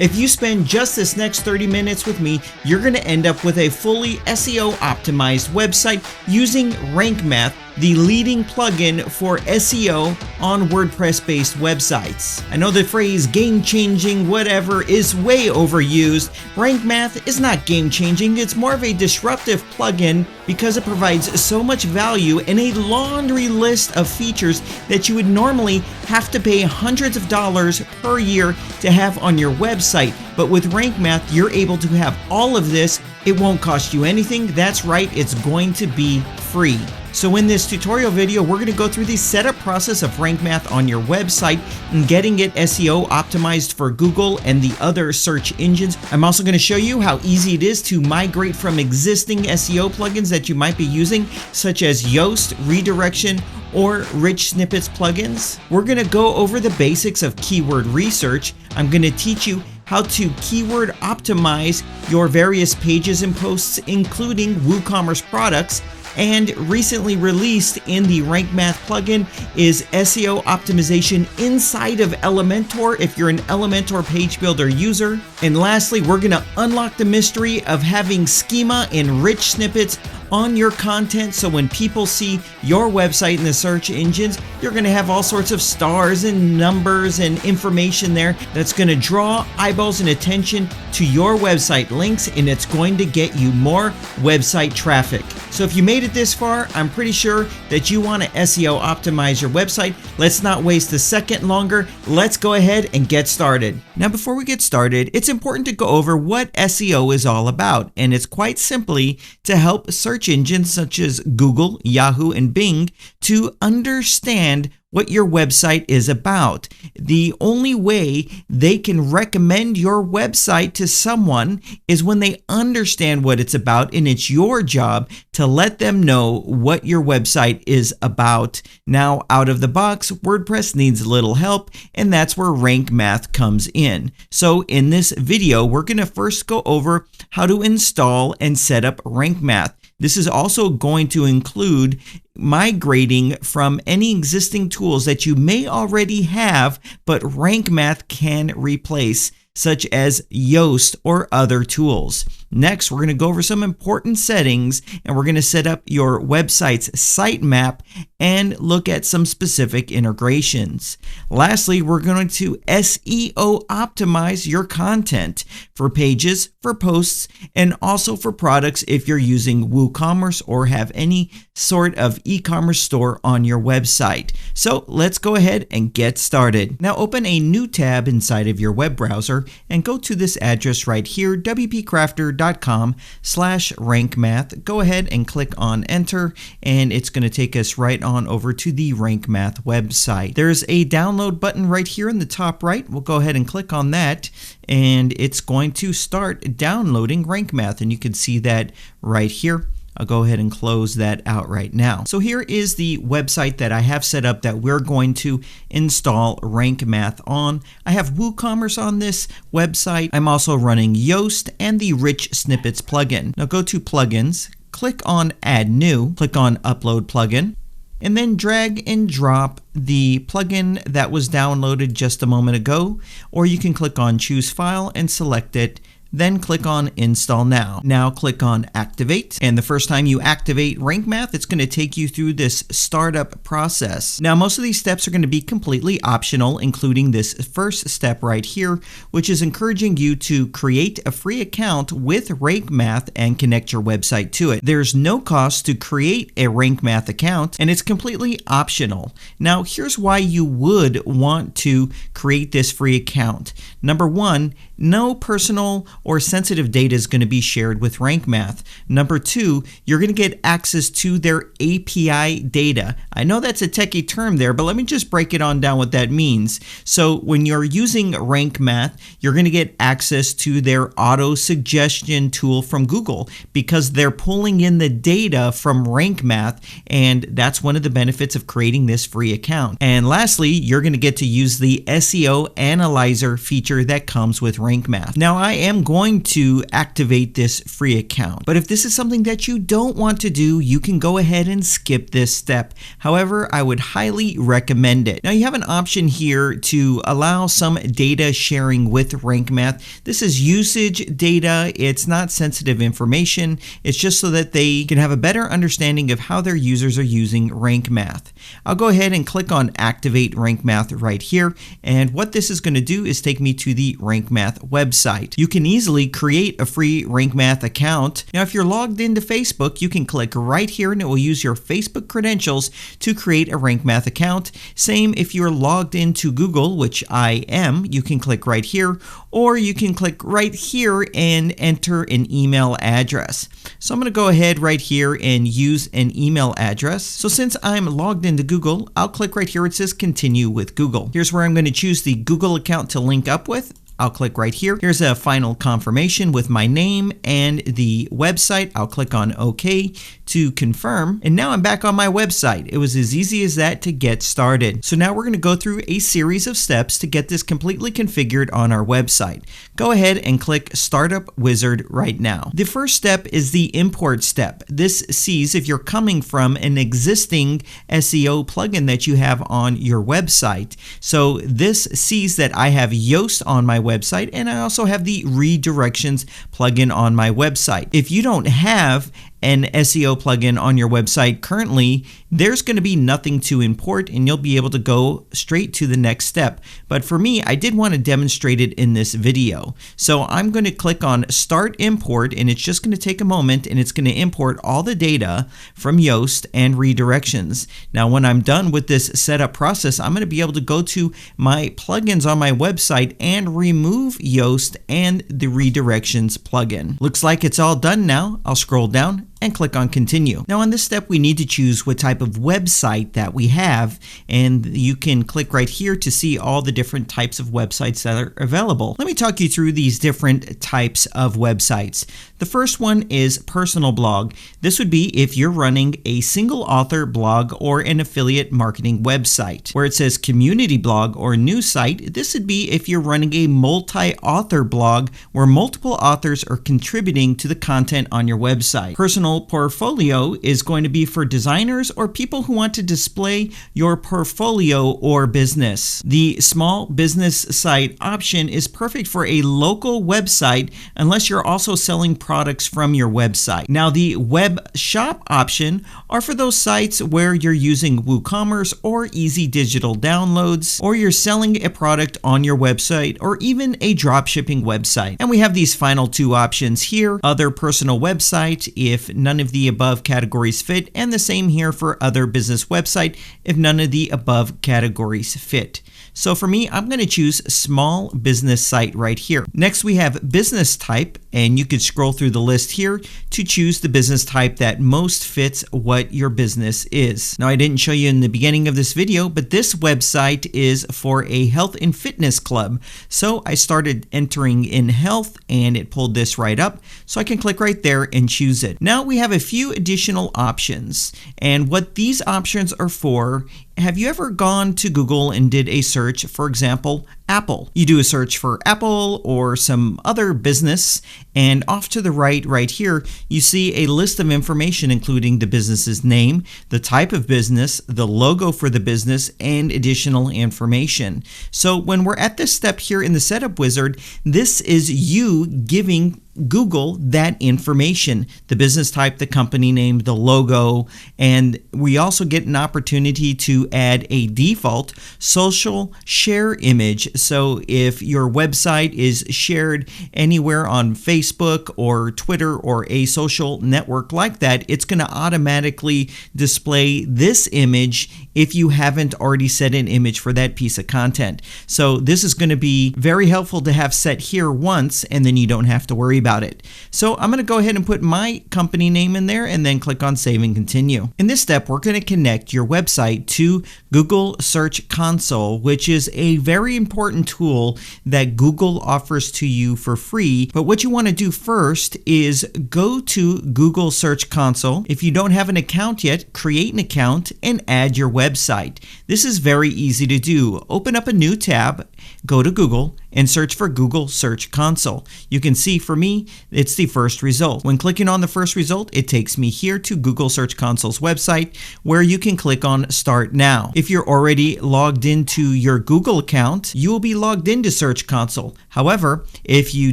If you spend just this next 30 minutes with me, you're going to end up with a fully SEO optimized website using RankMath, the leading plugin for SEO on WordPress-based websites. I know the phrase game-changing whatever is way overused. RankMath is not game-changing, it's more of a disruptive plugin because it provides so much value and a laundry list of features that you would normally have to pay hundreds of dollars per year to have on your website. But with RankMath, you're able to have all of this. It won't cost you anything. That's right, it's going to be free. So in this tutorial video, we're going to go through the setup process of RankMath on your website and getting it SEO optimized for Google and the other search engines. I'm also going to show you how easy it is to migrate from existing SEO plugins that you might be using, such as Yoast, Redirection, or Rich Snippets plugins. We're going to go over the basics of keyword research. I'm going to teach you how to keyword optimize your various pages and posts, including WooCommerce products. And recently released in the RankMath plugin is SEO optimization inside of Elementor if you're an Elementor page builder user. And lastly, we're going to unlock the mystery of having schema and rich snippets on your content, so when people see your website in the search engines, you're going to have all sorts of stars and numbers and information there that's going to draw eyeballs and attention to your website links, and it's going to get you more website traffic. So if you made it this far, I'm pretty sure that you want to SEO optimize your website. Let's not waste a second longer. Let's go ahead and get started. Now, before we get started, it's important to go over what SEO is all about, and it's quite simply to help search engines such as Google, Yahoo, and Bing to understand what your website is about. The only way they can recommend your website to someone is when they understand what it's about, and it's your job to let them know what your website is about. Now, out of the box, WordPress needs a little help, and that's where RankMath comes in. So in this video, we're going to first go over how to install and set up RankMath. This is also going to include migrating from any existing tools that you may already have, but RankMath can replace, such as Yoast or other tools. Next, we're going to go over some important settings, and we're going to set up your website's sitemap and look at some specific integrations. Lastly, we're going to SEO optimize your content for pages, for posts, and also for products if you're using WooCommerce or have any sort of e-commerce store on your website. So let's go ahead and get started. Now open a new tab inside of your web browser and go to this address right here, WPCrafter.com/RankMath. Go ahead and click on enter, and it's going to take us right on over to the RankMath website. There's a download button right here in the top right. We'll go ahead and click on that, and it's going to start downloading RankMath, and you can see that right here. I'll go ahead and close that out right now. So here is the website that I have set up that we're going to install RankMath on. I have WooCommerce on this website. I'm also running Yoast and the Rich Snippets plugin. Now go to Plugins, click on Add New, click on Upload Plugin, and then drag and drop the plugin that was downloaded just a moment ago, or you can click on Choose File and select it. Then click on Install Now. Now click on Activate. And the first time you activate RankMath, it's going to take you through this startup process. Now, most of these steps are going to be completely optional, including this first step right here, which is encouraging you to create a free account with RankMath and connect your website to it. There's no cost to create a RankMath account, and it's completely optional. Now, here's why you would want to create this free account. Number one, no personal or sensitive data is going to be shared with RankMath. Number two, you're going to get access to their API data. I know that's a techie term there, but let me just break it on down what that means. So when you're using RankMath, you're going to get access to their auto suggestion tool from Google because they're pulling in the data from RankMath, and that's one of the benefits of creating this free account. And lastly, you're going to get to use the SEO analyzer feature that comes with RankMath. Now, I am going to activate this free account. But if this is something that you don't want to do, you can go ahead and skip this step. However, I would highly recommend it. Now you have an option here to allow some data sharing with RankMath. This is usage data. It's not sensitive information. It's just so that they can have a better understanding of how their users are using RankMath. I'll go ahead and click on Activate RankMath right here, and what this is going to do is take me to the RankMath website. You can easily create a free RankMath account. Now if you're logged into Facebook, you can click right here and it will use your Facebook credentials to create a RankMath account. Same if you're logged into Google, which I am, you can click right here, or you can click right here and enter an email address. So I'm going to go ahead right here and use an email address. So since I'm logged into Google, I'll click right here. It says continue with Google. Here's where I'm going to choose the Google account to link up with. I'll click right here. Here's a final confirmation with my name and the website. I'll click on OK to confirm. And now I'm back on my website. It was as easy as that to get started. So now we're going to go through a series of steps to get this completely configured on our website. Go ahead and click Startup Wizard right now. The first step is the import step. This sees if you're coming from an existing SEO plugin that you have on your website. So this sees that I have Yoast on my website, and I also have the redirections plugin on my website. If you don't have an SEO plugin on your website currently, there's going to be nothing to import and you'll be able to go straight to the next step. But for me, I did want to demonstrate it in this video. So I'm going to click on Start Import, and it's just going to take a moment, and it's going to import all the data from Yoast and redirections. Now when I'm done with this setup process, I'm going to be able to go to my plugins on my website and remove Yoast and the redirections plugin. Looks like it's all done now. I'll scroll down and click on Continue. Now on this step, we need to choose what type of website that we have, and you can click right here to see all the different types of websites that are available. Let me talk you through these different types of websites. The first one is personal blog. This would be if you're running a single author blog or an affiliate marketing website. Where it says community blog or news site, this would be if you're running a multi-author blog where multiple authors are contributing to the content on your website. Personal portfolio is going to be for designers or people who want to display your portfolio or business. The small business site option is perfect for a local website unless you're also selling products from your website. Now the web shop option are for those sites where you're using WooCommerce or easy digital downloads, or you're selling a product on your website, or even a dropshipping website. And we have these final two options here: other personal website if none of the above categories fit, and the same here for other business website if none of the above categories fit. So for me, I'm going to choose small business site right here. Next, we have business type, and you could scroll through the list here to choose the business type that most fits what your business is. Now, I didn't show you in the beginning of this video, but this website is for a health and fitness club. So I started entering in health, and it pulled this right up. So I can click right there and choose it. Now we have a few additional options, and what these options are for: have you ever gone to Google and did a search, for example, Apple? You do a search for Apple or some other business, and off to the right here, you see a list of information including the business's name, the type of business, the logo for the business, and additional information. So when we're at this step here in the setup wizard, this is you giving Google that information: the business type, the company name, the logo, and we also get an opportunity to add a default social share image. So if your website is shared anywhere on Facebook or Twitter or a social network like that, it's going to automatically display this image if you haven't already set an image for that piece of content. So this is going to be very helpful to have set here once, and then you don't have to worry about it. So I'm going to go ahead and put my company name in there and then click on Save and Continue. In this step, we're going to connect your website to Google Search Console, which is a very important tool that Google offers to you for free. But what you want to do first is go to Google Search Console. If you don't have an account yet, create an account and add your website. This is very easy to do. Open up a new tab go to Google and search for Google Search Console. You can see for me, it's the first result. When clicking on the first result, it takes me here to Google Search Console's website where you can click on Start Now. If you're already logged into your Google account, you will be logged into Search Console. However, if you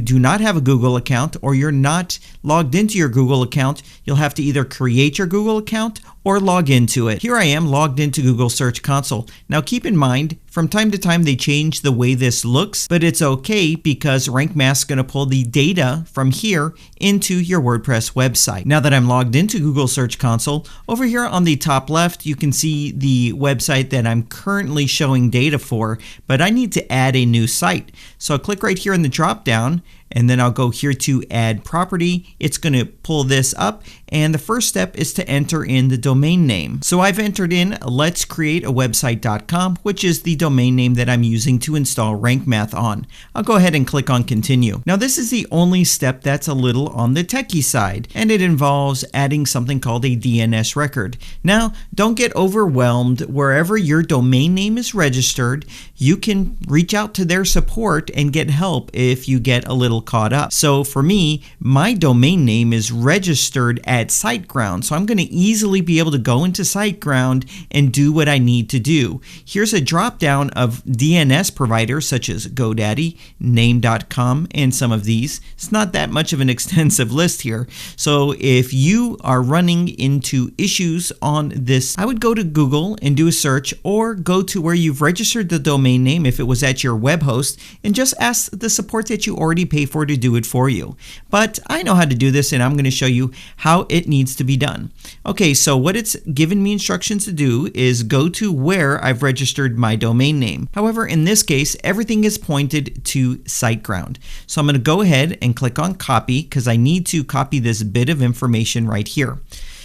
do not have a Google account or you're not logged into your Google account, you'll have to either create your Google account or log into it. Here I am logged into Google Search Console. Now keep in mind, from time to time they change the way this looks, but it's okay because RankMath's going to pull the data from here into your WordPress website. Now that I'm logged into Google Search Console, over here on the top left, you can see the website that I'm currently showing data for, but I need to add a new site. So I'll click right here in the drop down, and then I'll go here to add property. It's going to pull this up, and the first step is to enter in the domain name. So I've entered in let's create a website.com, which is the domain name that I'm using to install RankMath on. I'll go ahead and click on continue. Now this is the only step that's a little on the techie side, and it involves adding something called a DNS record. Now don't get overwhelmed. Wherever your domain name is registered, you can reach out to their support and get help if you get a little caught up. So for me, my domain name is registered at SiteGround, so I'm going to easily be able to go into SiteGround and do what I need to do. Here's a drop down of DNS providers such as GoDaddy, Name.com, and some of these. It's not that much of an extensive list here. So if you are running into issues on this, I would go to Google and do a search, or go to where you've registered the domain name if it was at your web host, and just ask the support that you already pay for to do it for you. But I know how to do this, and I'm going to show you how it needs to be done. Okay, so what it's given me instructions to do is go to where I've registered my domain name. However, in this case, everything is pointed to SiteGround. So I'm going to go ahead and click on copy because I need to copy this bit of information right here.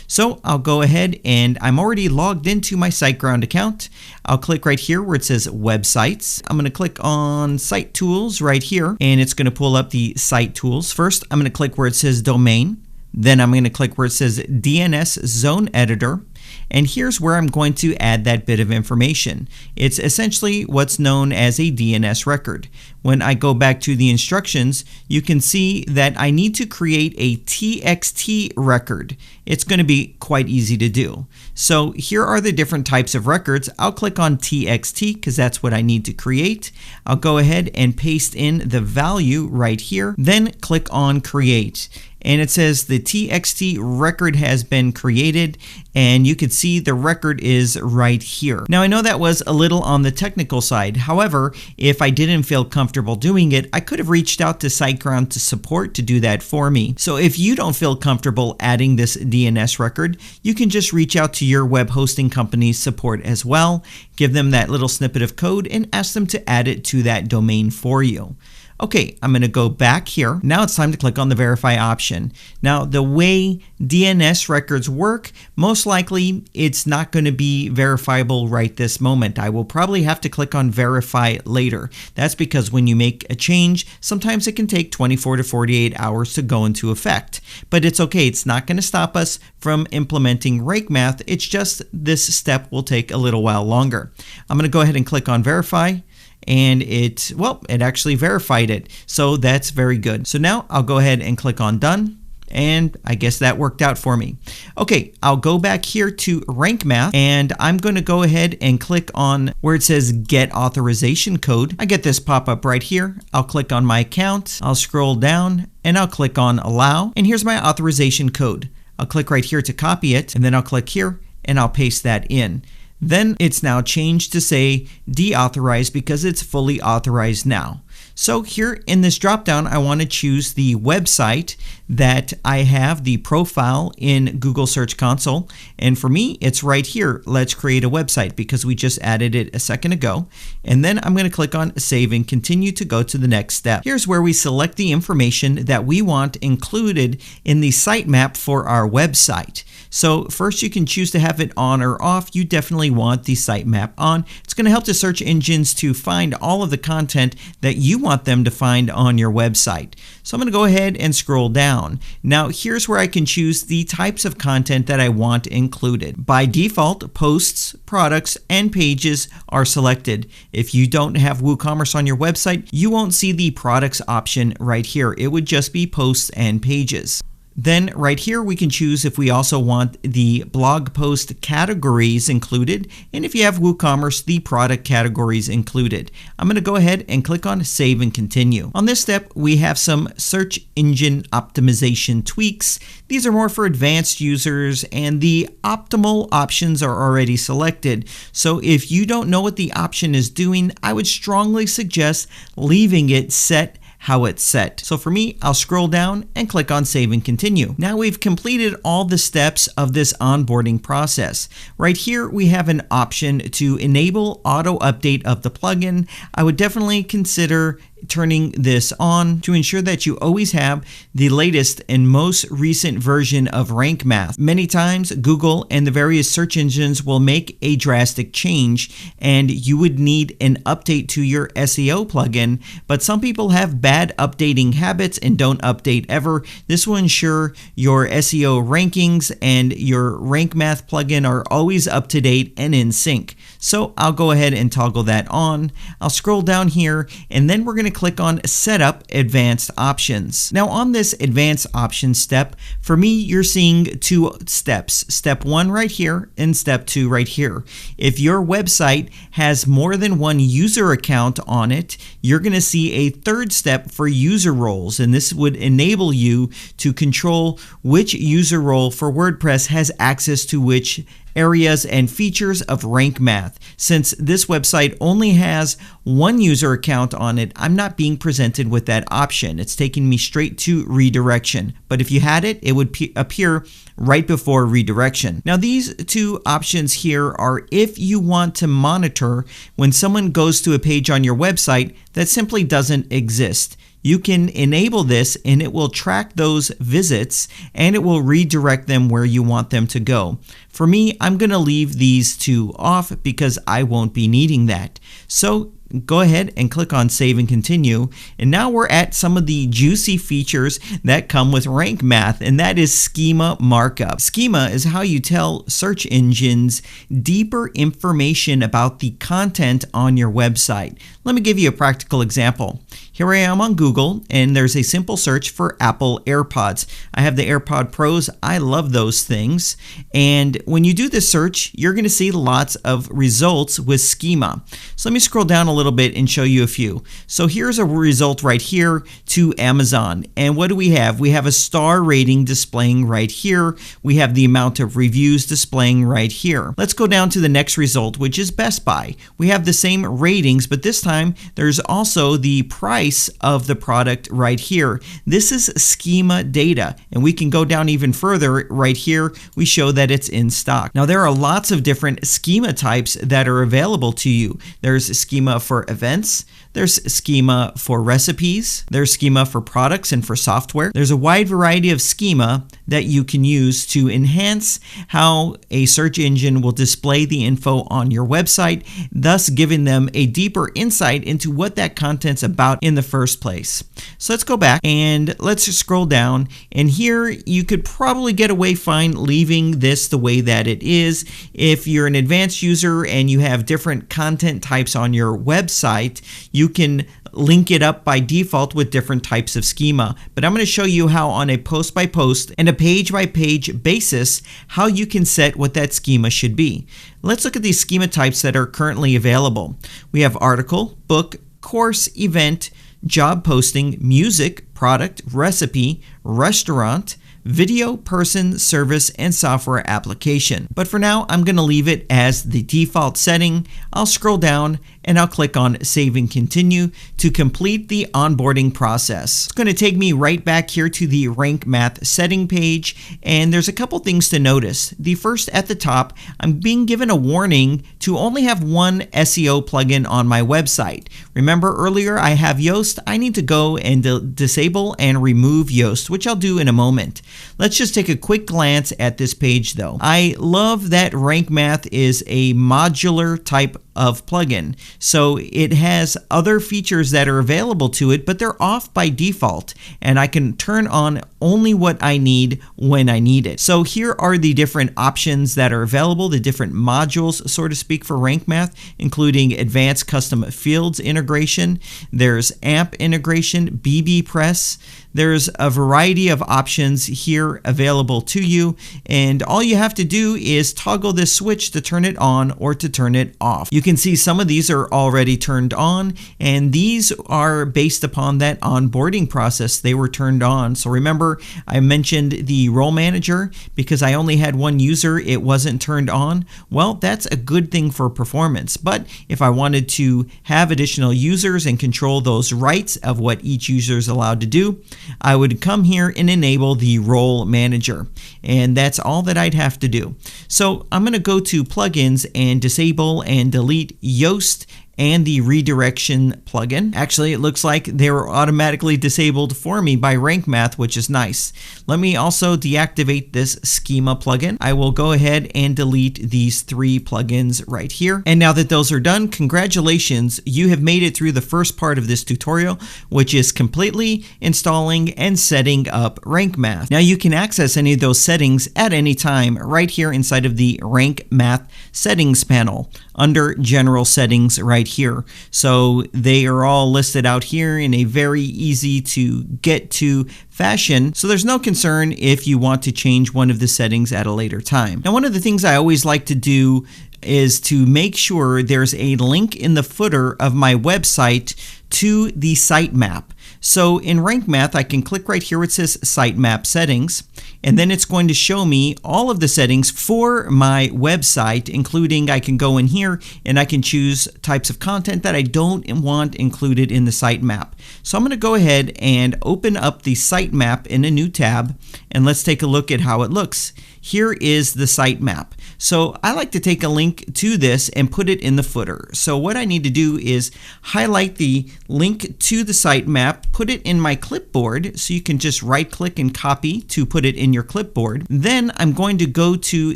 So I'll go ahead, and I'm already logged into my SiteGround account. I'll click right here where it says websites. I'm going to click on site tools right here, and it's going to pull up the site tools. First, I'm going to click where it says domain. Then I'm going to click where it says DNS zone editor. And here's where I'm going to add that bit of information. It's essentially what's known as a DNS record. When I go back to the instructions, you can see that I need to create a TXT record. It's going to be quite easy to do. So here are the different types of records. I'll click on TXT because that's what I need to create. I'll go ahead and paste in the value right here, then click on create. And it says the TXT record has been created, and you can see the record is right here. Now I know that was a little on the technical side. However, if I didn't feel comfortable doing it, I could have reached out to SiteGround to support to do that for me. So if you don't feel comfortable adding this DNS record, you can just reach out to your web hosting company's support as well, give them that little snippet of code, and ask them to add it to that domain for you. Okay, I'm going to go back here. Now it's time to click on the verify option. Now the way DNS records work, most likely it's not going to be verifiable right this moment. I will probably have to click on verify later. That's because when you make a change, sometimes it can take 24 to 48 hours to go into effect. But it's okay, it's not going to stop us from implementing RankMath. It's just this step will take a little while longer. I'm going to go ahead and click on verify. And it actually verified it. So that's very good. So now I'll go ahead and click on done. And I guess that worked out for me. Okay, I'll go back here to RankMath, and I'm going to go ahead and click on where it says Get Authorization Code. I get this pop-up right here. I'll click on my account. I'll scroll down, and I'll click on Allow. And here's my authorization code. I'll click right here to copy it, and then I'll click here, and I'll paste that in. Then it's now changed to say deauthorized because it's fully authorized now. So here in this dropdown, I want to choose the website that I have the profile in Google Search Console. And for me, it's right here. Let's create a website because we just added it a second ago. And then I'm going to click on save and continue to go to the next step. Here's where we select the information that we want included in the sitemap for our website. So first you can choose to have it on or off. You definitely want the sitemap on. It's going to help the search engines to find all of the content that you want them to find on your website. So I'm going to go ahead and scroll down. Now here's where I can choose the types of content that I want included. By default, posts, products, and pages are selected. If you don't have WooCommerce on your website, you won't see the products option right here. It would just be posts and pages. Then right here we can choose if we also want the blog post categories included, and if you have WooCommerce, the product categories included. I'm going to go ahead and click on Save and Continue. On this step, we have some search engine optimization tweaks. These are more for advanced users, and the optimal options are already selected. So if you don't know what the option is doing, I would strongly suggest leaving it set how it's set. So for me, I'll scroll down and click on Save and Continue. Now we've completed all the steps of this onboarding process. Right here, we have an option to enable auto update of the plugin. I would definitely consider turning this on to ensure that you always have the latest and most recent version of RankMath. Many times, Google and the various search engines will make a drastic change, and you would need an update to your SEO plugin, but some people have bad updating habits and don't update ever. This will ensure your SEO rankings and your RankMath plugin are always up to date and in sync. So I'll go ahead and toggle that on. I'll scroll down here, and then we're going to click on Setup Advanced Options. Now on this Advanced Options step, for me, you're seeing two steps. Step 1 right here and Step 2 right here. If your website has more than one user account on it, you're going to see a third step for user roles, and this would enable you to control which user role for WordPress has access to which areas and features of RankMath. Since this website only has one user account on it, I'm not being presented with that option. It's taking me straight to redirection. But if you had it, it would appear right before redirection. Now these two options here are if you want to monitor when someone goes to a page on your website that simply doesn't exist. You can enable this and it will track those visits and it will redirect them where you want them to go. For me, I'm going to leave these two off because I won't be needing that. So go ahead and click on Save and Continue. And now we're at some of the juicy features that come with RankMath, and that is Schema Markup. Schema is how you tell search engines deeper information about the content on your website. Let me give you a practical example. Here I am on Google, and there's a simple search for Apple AirPods. I have the AirPod Pros. I love those things. And when you do this search, you're going to see lots of results with Schema. So let me scroll down a little bit and show you a few. So here's a result right here to Amazon. And what do we have? We have a star rating displaying right here. We have the amount of reviews displaying right here. Let's go down to the next result, which is Best Buy. We have the same ratings, but this time there's also the price of the product right here. This is schema data, and we can go down even further. Right here, we show that it's in stock. Now, there are lots of different schema types that are available to you. There's a schema for events, there's schema for recipes, there's schema for products and for software. There's a wide variety of schema that you can use to enhance how a search engine will display the info on your website, thus giving them a deeper insight into what that content's about in the first place. So let's go back and let's just scroll down, and here you could probably get away fine leaving this the way that it is. If you're an advanced user and you have different content types on your website, you can link it up by default with different types of schema. But I'm going to show you how on a post by post and a page by page basis how you can set what that schema should be. Let's look at these schema types that are currently available. We have article, book, course, event, job posting, music, product, recipe, restaurant, video, person, service, and software application. But for now, I'm going to leave it as the default setting. I'll scroll down and I'll click on Save and Continue to complete the onboarding process. It's going to take me right back here to the RankMath setting page, and there's a couple things to notice. The first, at the top, I'm being given a warning to only have one SEO plugin on my website. Remember earlier I have Yoast. I need to go and disable and remove Yoast, which I'll do in a moment. Let's just take a quick glance at this page though. I love that RankMath is a modular type of plugin. So it has other features that are available to it, but they're off by default, and I can turn on only what I need when I need it. So here are the different options that are available, the different modules, so to speak, for RankMath, including advanced custom fields integration. There's AMP integration, BBPress. There's a variety of options here available to you, and all you have to do is toggle this switch to turn it on or to turn it off. You can see some of these are already turned on, and these are based upon that onboarding process. They were turned on. So remember, I mentioned the role manager. Because I only had one user, it wasn't turned on. Well, that's a good thing for performance. But if I wanted to have additional users and control those rights of what each user is allowed to do, I would come here and enable the role manager, and that's all that I'd have to do. So I'm going to go to plugins and disable and delete Yoast and the redirection plugin. Actually, it looks like they were automatically disabled for me by RankMath, which is nice. Let me also deactivate this schema plugin. I will go ahead and delete these 3 plugins right here. And now that those are done, congratulations, you have made it through the first part of this tutorial, which is completely installing and setting up RankMath. Now you can access any of those settings at any time right here inside of the RankMath Settings panel under General Settings right here. So they are all listed out here in a very easy to get to fashion, so there's no concern if you want to change one of the settings at a later time. Now, one of the things I always like to do is to make sure there's a link in the footer of my website to the sitemap. So in RankMath, I can click right here where it says Sitemap Settings, and then it's going to show me all of the settings for my website, including I can go in here and I can choose types of content that I don't want included in the sitemap. So I'm going to go ahead and open up the sitemap in a new tab, and let's take a look at how it looks. Here is the sitemap. So I like to take a link to this and put it in the footer. So what I need to do is highlight the link to the sitemap, put it in my clipboard, so you can just right click and copy to put it in your clipboard. Then I'm going to go to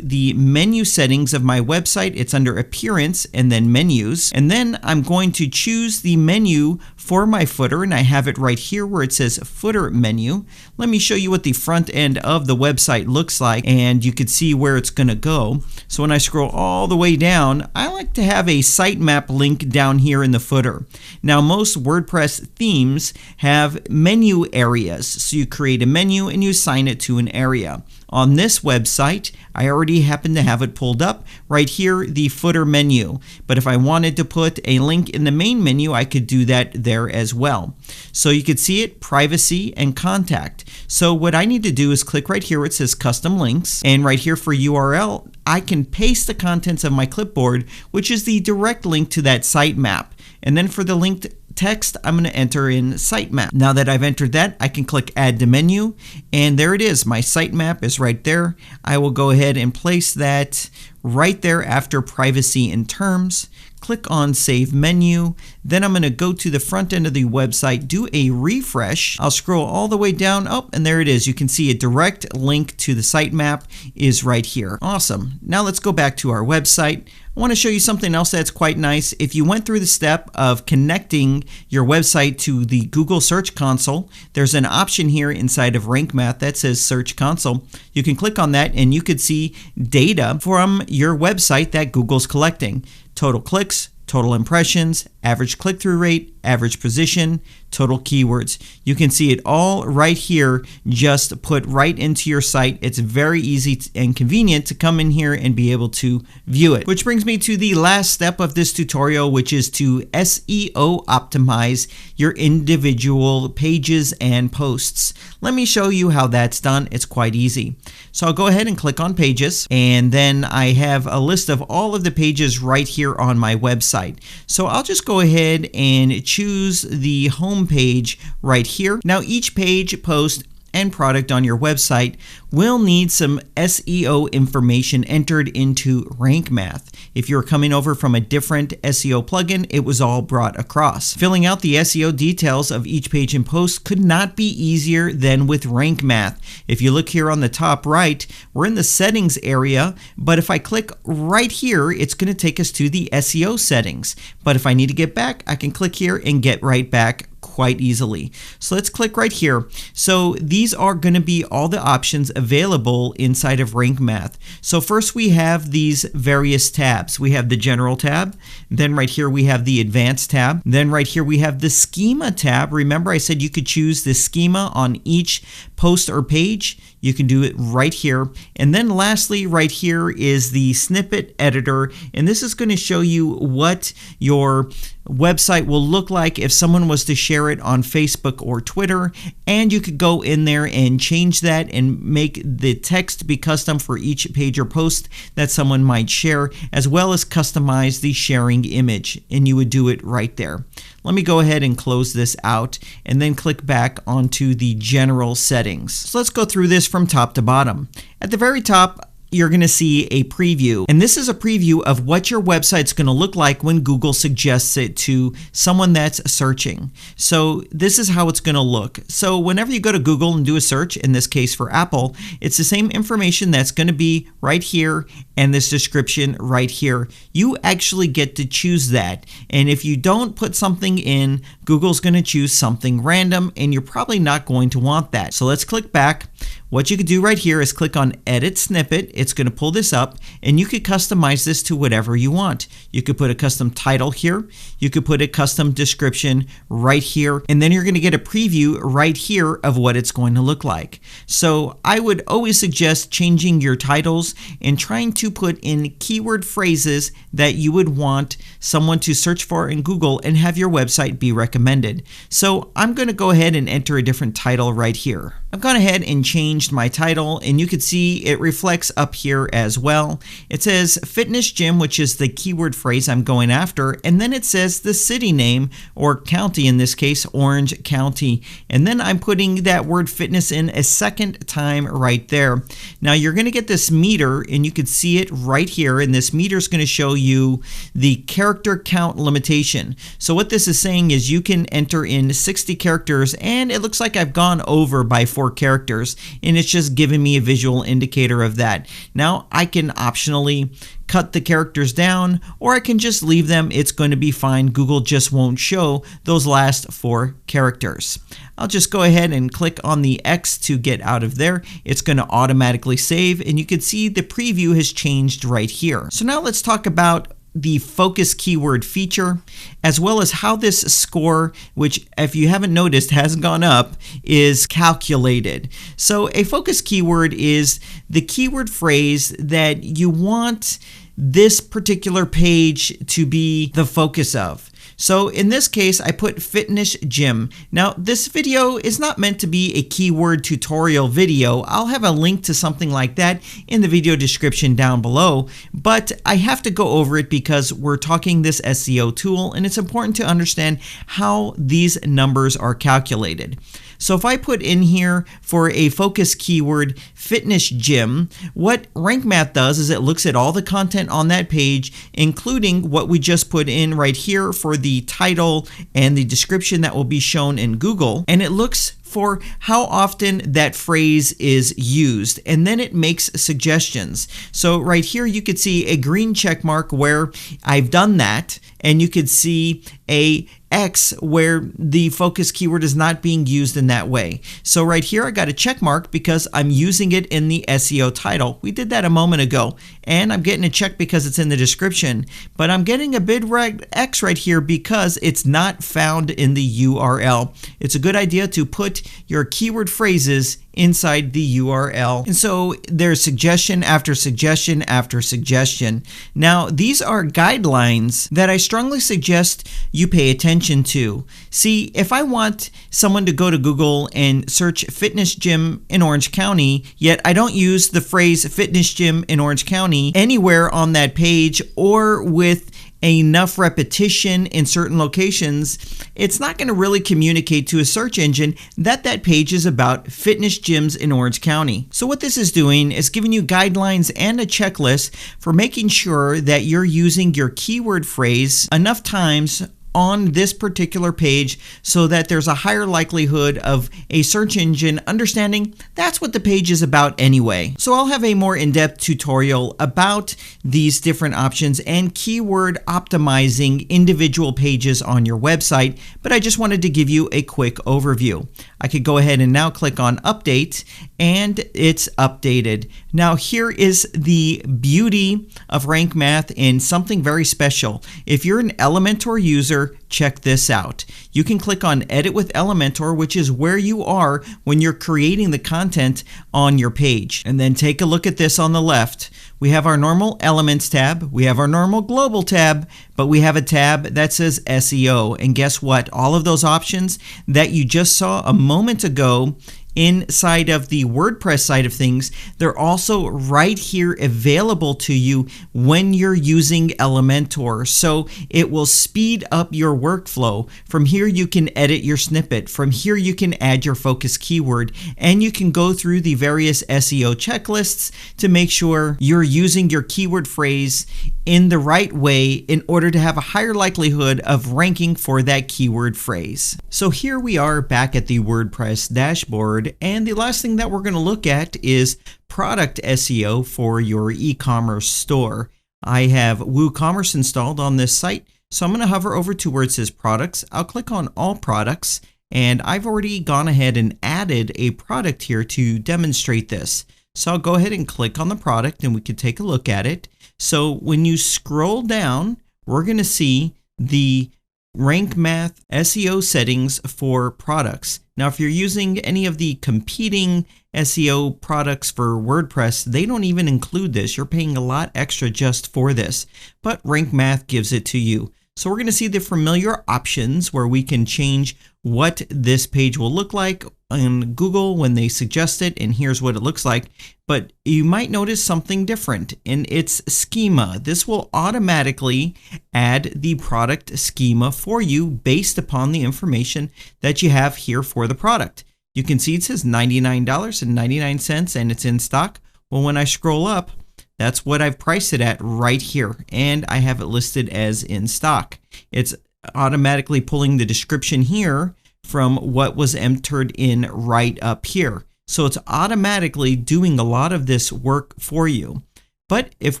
the menu settings of my website. It's under Appearance and then Menus. And then I'm going to choose the menu for my footer, and I have it right here where it says Footer Menu. Let me show you what the front end of the website looks like, and you can see where it's going to go. So when I scroll all the way down, I like to have a sitemap link down here in the footer. Now, most WordPress themes have menu areas. So you create a menu and you assign it to an area. On this website, I already happen to have it pulled up right here, the footer menu. But if I wanted to put a link in the main menu, I could do that there as well. So you could see it, privacy and contact. So what I need to do is click right here where it says custom links, and right here for URL, I can paste the contents of my clipboard, which is the direct link to that sitemap. And then for the linked text, I'm going to enter in sitemap. Now that I've entered that, I can click add to menu, and there it is. My sitemap is right there. I will go ahead and place that right there after privacy and terms. Click on Save Menu. Then I'm going to go to the front end of the website, do a refresh. I'll scroll all the way down. Oh, and there it is. You can see a direct link to the sitemap is right here. Awesome. Now let's go back to our website. I want to show you something else that's quite nice. If you went through the step of connecting your website to the Google Search Console, there's an option here inside of RankMath that says Search Console. You can click on that and you could see data from your website that Google's collecting. Total clicks, total impressions, average click-through rate, average position, total keywords. You can see it all right here, just put right into your site. It's very easy and convenient to come in here and be able to view it. Which brings me to the last step of this tutorial, which is to SEO optimize your individual pages and posts. Let me show you how that's done. It's quite easy. So I'll go ahead and click on Pages, and then I have a list of all of the pages right here on my website. So I'll just go ahead and choose the home page right here. Now each page post and product on your website will need some SEO information entered into RankMath. If you're coming over from a different SEO plugin, it was all brought across. Filling out the SEO details of each page and post could not be easier than with RankMath. If you look here on the top right, we're in the settings area, but if I click right here, it's going to take us to the SEO settings. But if I need to get back, I can click here and get right back quite easily. So let's click right here. So these are going to be all the options available inside of RankMath. So first we have these various tabs. We have the General tab, then right here we have the Advanced tab, then right here we have the Schema tab. Remember I said you could choose the schema on each post or page. You can do it right here. And then lastly, right here is the Snippet editor, and this is going to show you what your website will look like if someone was to share it on Facebook or Twitter, and you could go in there and change that and make the text be custom for each page or post that someone might share, as well as customize the sharing image, and you would do it right there. Let me go ahead and close this out and then click back onto the general settings. So let's go through this from top to bottom. At the very top, you're going to see a preview, and this is a preview of what your website's going to look like when Google suggests it to someone that's searching. So this is how it's going to look. So whenever you go to Google and do a search, in this case for Apple, it's the same information that's going to be right here and this description right here. You actually get to choose that, and if you don't put something in, Google's going to choose something random, and you're probably not going to want that. So let's click back. What you could do right here is click on Edit Snippet. It's going to pull this up, and you could customize this to whatever you want. You could put a custom title here. You could put a custom description right here, and then you're going to get a preview right here of what it's going to look like. So I would always suggest changing your titles and trying to put in keyword phrases that you would want someone to search for in Google and have your website be recommended. So I'm going to go ahead and enter a different title right here. I've gone ahead and changed my title, and you can see it reflects up here as well. It says Fitness Gym, which is the keyword phrase I'm going after, and then it says the city name, or county, in this case Orange County, and then I'm putting that word fitness in a second time right there. Now you're going to get this meter, and you can see it right here, and this meter is going to show you the character count limitation. So what this is saying is you can enter in 60 characters, and it looks like I've gone over by 4 characters, and it's just giving me a visual indicator of that. Now I can optionally cut the characters down, or I can just leave them. It's going to be fine. Google just won't show those last 4 characters. I'll just go ahead and click on the X to get out of there. It's going to automatically save, and you can see the preview has changed right here. So now let's talk about the focus keyword feature, as well as how this score, which if you haven't noticed has gone up, is calculated. So a focus keyword is the keyword phrase that you want this particular page to be the focus of. So in this case, I put fitness gym. Now this video is not meant to be a keyword tutorial video. I'll have a link to something like that in the video description down below, but I have to go over it because we're talking this SEO tool, and it's important to understand how these numbers are calculated. So if I put in here for a focus keyword fitness gym, what RankMath does is it looks at all the content on that page, including what we just put in right here for the title and the description that will be shown in Google, and it looks for how often that phrase is used, and then it makes suggestions. So right here you could see a green check mark where I've done that, and you could see a X where the focus keyword is not being used in that way. So right here I got a check mark because I'm using it in the SEO title. We did that a moment ago, and I'm getting a check because it's in the description, but I'm getting a big red X right here because it's not found in the URL. It's a good idea to put your keyword phrases inside the URL. And so there's suggestion after suggestion after suggestion. Now these are guidelines that I strongly suggest you pay attention to. See, if I want someone to go to Google and search fitness gym in Orange County, yet I don't use the phrase fitness gym in Orange County anywhere on that page or with enough repetition in certain locations, it's not going to really communicate to a search engine that that page is about fitness gyms in Orange County. So what this is doing is giving you guidelines and a checklist for making sure that you're using your keyword phrase enough times on this particular page so that there's a higher likelihood of a search engine understanding that's what the page is about anyway. So I'll have a more in-depth tutorial about these different options and keyword optimizing individual pages on your website, but I just wanted to give you a quick overview. I could go ahead and now click on update, and it's updated. Now here is the beauty of RankMath in something very special. If you're an Elementor user, check this out. You can click on Edit with Elementor, which is where you are when you're creating the content on your page. And then take a look at this on the left. We have our normal Elements tab, we have our normal Global tab, but we have a tab that says SEO. And guess what? All of those options that you just saw a moment ago inside of the WordPress side of things, they're also right here available to you when you're using Elementor. So it will speed up your workflow. From here you can edit your snippet. From here you can add your focus keyword, and you can go through the various SEO checklists to make sure you're using your keyword phrase in the right way in order to have a higher likelihood of ranking for that keyword phrase. So here we are back at the WordPress dashboard, and the last thing that we're going to look at is product SEO for your e-commerce store. I have WooCommerce installed on this site, so I'm going to hover over to where it says products. I'll click on all products, and I've already gone ahead and added a product here to demonstrate this. So I'll go ahead and click on the product and we can take a look at it. So when you scroll down, we're going to see the RankMath SEO settings for products. Now, if you're using any of the competing SEO products for WordPress, they don't even include this. You're paying a lot extra just for this, but RankMath gives it to you. So we're going to see the familiar options where we can change what this page will look like on Google when they suggest it, and here's what it looks like. But you might notice something different in its schema. This will automatically add the product schema for you based upon the information that you have here for the product. You can see it says $99.99 and it's in stock. Well, when I scroll up, that's what I've priced it at right here, and I have it listed as in stock. It's automatically pulling the description here from what was entered in right up here. So it's automatically doing a lot of this work for you. But if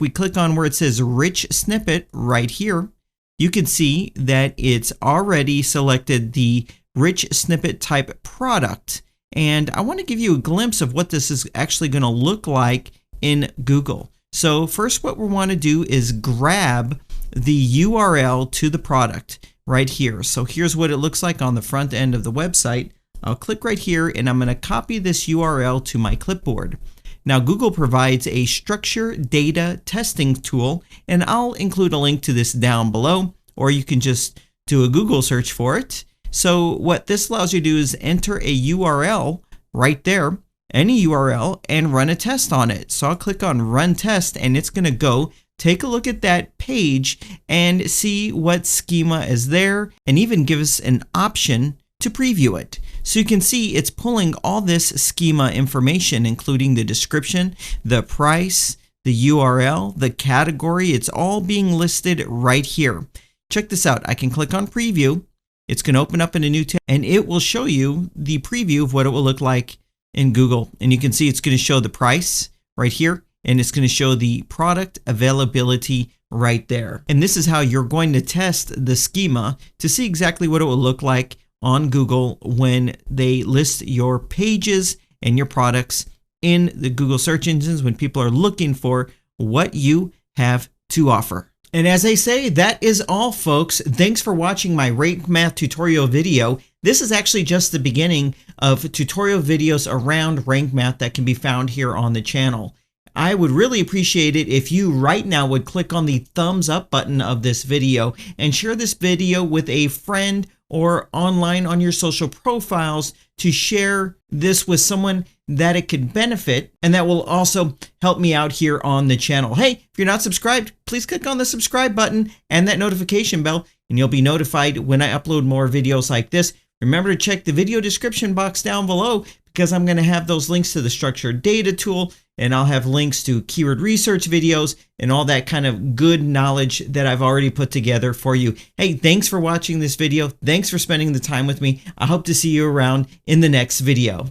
we click on where it says rich snippet right here, you can see that it's already selected the rich snippet type product. And I want to give you a glimpse of what this is actually going to look like in Google. So first, what we want to do is grab the URL to the product right here. So here's what it looks like on the front end of the website. I'll click right here and I'm going to copy this URL to my clipboard. Now, Google provides a structured data testing tool, and I'll include a link to this down below, or you can just do a Google search for it. So what this allows you to do is enter a URL right there, any URL, and run a test on it. So I'll click on run test, and it's going to go take a look at that page and see what schema is there, and even give us an option to preview it. So you can see it's pulling all this schema information, including the description, the price, the URL, the category. It's all being listed right here. Check this out. I can click on preview. It's going to open up in a new tab, and it will show you the preview of what it will look like in Google. And you can see it's going to show the price right here, and it's going to show the product availability right there. And this is how you're going to test the schema to see exactly what it will look like on Google when they list your pages and your products in the Google search engines when people are looking for what you have to offer. And as I say, that is all, folks. Thanks for watching my RankMath tutorial video. This is actually just the beginning of tutorial videos around RankMath that can be found here on the channel. I would really appreciate it if you right now would click on the thumbs up button of this video and share this video with a friend or online on your social profiles to share this with someone that it could benefit, and that will also help me out here on the channel. Hey, if you're not subscribed, please click on the subscribe button and that notification bell, and you'll be notified when I upload more videos like this. Remember to check the video description box down below, because I'm going to have those links to the structured data tool, and I'll have links to keyword research videos and all that kind of good knowledge that I've already put together for you. Hey, thanks for watching this video. Thanks for spending the time with me. I hope to see you around in the next video.